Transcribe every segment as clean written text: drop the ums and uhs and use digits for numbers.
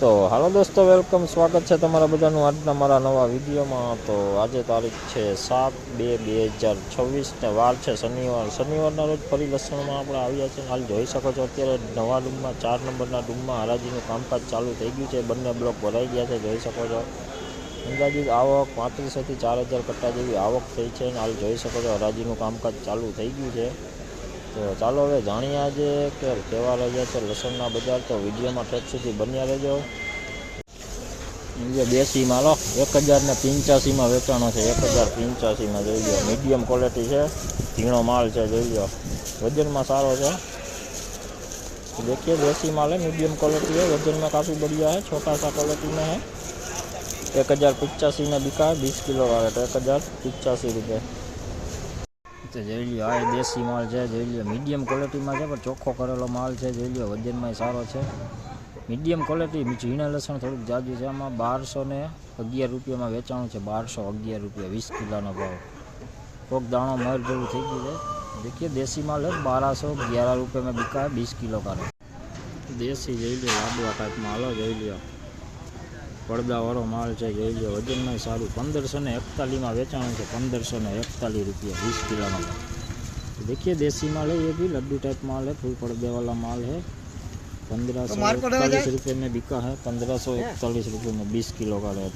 तो हेलो दोस्तों, वेलकम, स्वागत है तमारा बधाનું આજના મારા નવા વિડીયોમાં। તો આજે તારીખ છે 7/2/2026 ને વાર છે શનિવારના રોજ ફરી લસણમાં આપણે આવ્યા છે। હાલ જોઈ શકો છો અત્યારે નવા ડૂમમાં 4 નંબરના ડૂમમાં હરાજીનું કામકાજ ચાલુ થઈ ગયું છે। બંને બ્લોક ભરાઈ ગયા છે, જોઈ શકો છો। અંદાજિત આવક 3500 થી 4000 કટ્ટા જેવી આવક થઈ છે। હાલ જોઈ શકો છો હરાજીનું કામકાજ ચાલુ થઈ ગયું છે। તો ચાલો હવે જાણીએ આજે કે કેવા રહ્યા છે લસણના બજાર। તો વિડીયોમાં ઠેઠ સુધી બન્યા રહેજો। જે દેશી માલો 1085માં વેચાણો છે, 1085માં જોઈ લો। મીડિયમ ક્વોલિટી છે, ઝીણો માલ છે, જોઈ લો। वजन में सारो है, देखिए देसी माल है, मीडियम क्वालिटी है, वजन में काफ़ी बढ़िया है, छोटा सा क्वालिटी में है। 1085 में बिका है, 20 किलो का रेट 1085 रुपये। तो જોઈ લ્યો આ દેશી માલ છે, જોઈ લ્યો મીડિયમ ક્વોલિટીમાં છે પણ ચોખ્ખો કરેલો માલ છે, જોઈ લ્યો વજનમાં સારો છે, મીડિયમ ક્વોલિટી। ઝીણા લસણ થોડુંક જાજુ છે, આમાં 1211 રૂપિયામાં વેચાણું છે, 1211 રૂપિયા 20 કિલોનો ભાવ। કોક દાણો મર જેવું થઈ ગયું છે। देखिए देसी माल है, 1211 रुपये में बिका है, 20 किलो का रेट। देसी જોઈ લ્યો લાડવા टाइप माल हो, જોઈ લ્યો પડદાવાળો માલ છે, જોઈ લ્યો વજનમાં સારું। 1541 में વેચાણું છે, 1541 रुपया 20 किलो का। देखिए देसी माल है, ये भी लड्डू टाइप माल है, फुल पर्दे वाला माल है। 1541 रुपये में बिका है, 1541 रुपये में 20 किलो का रेट।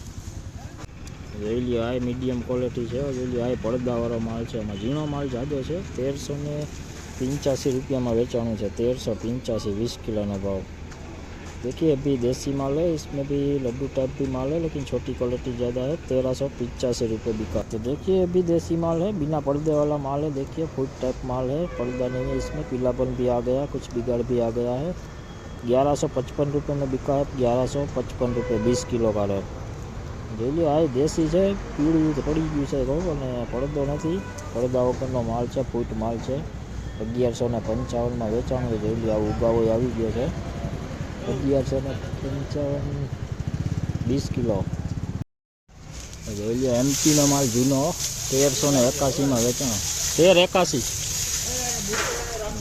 જોઈ લ્યો આ મીડિયમ ક્વોલિટી છે, જોઈ લ્યો આ પડદાવાળો માલ છે, એમાં ઝીણો માલ જાજો છે। 1385 रुपया में વેચાણું છે, 1385 20 किलो का भाव। देखिए अभी देसी माल है, इसमें भी लड्डू टाइप भी माल है, लेकिन छोटी क्वालिटी ज़्यादा है, 1385 रुपये बिका। तो देखिए अभी देसी माल है, बिना पर्दे वाला माल है। देखिए फूट टाइप माल है, पर्दा नहीं है इसमें, पीलापन भी आ गया, कुछ बिगड़ भी आ गया है। 1155 रुपये में बिका है, 1155 रुपये 20 किलो का रेट। જોઈ લો આ દેશી છે, પીળું પડી ગયું છે કહું, અને પડદો નથી, પડદા વગરનો માલ છે, ફૂટ માલ છે। 1155માં વેચાણું છે, જોઈ લો આ ઉગાવો આવી ગયો છે, 1155 20 કિલો। જોઈ લો એમપીનો માલ જૂનો 1381માં વેચાણો, 1381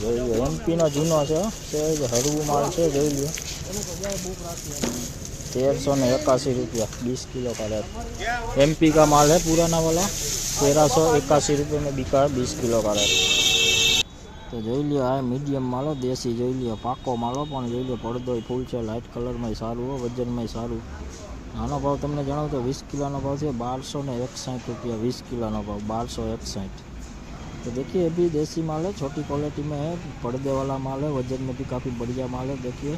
જોઈ લો એમપીનો જૂનો છે, હળવું માલ છે, જોઈ લો 1381 रुपया 20 किलो का रेट। एमपी का माल है पुराना वाला, 1381 रुपये में बिका है, 20 किलो का रेट। तो જોઈ લ્યો આ મીડિયમ માલો દેશી, જોઈ લ્યો પાકો માલો પણ જોઈ લ્યો પડદો ફૂલ છે, લાઇટ કલરમાં સારું હોય, વજનમાં સારું। આનો ભાવ તમને જણાવું તો 20 કિલોનો ભાવ છે 1261 रुपया 20 किलो भाव, 1261। तो देखिए अभी देसी माल है, छोटी क्वालिटी में है, पर्दे वाला माल है, वजन में भी काफ़ी बढ़िया माल है। देखिए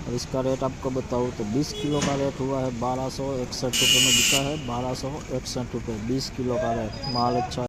और इसका रेट आपको बताऊँ तो 20 किलो का रेट हुआ है, 1261 रुपये में बिका है, 1261 रुपये 20 किलो का रेट। माल अच्छा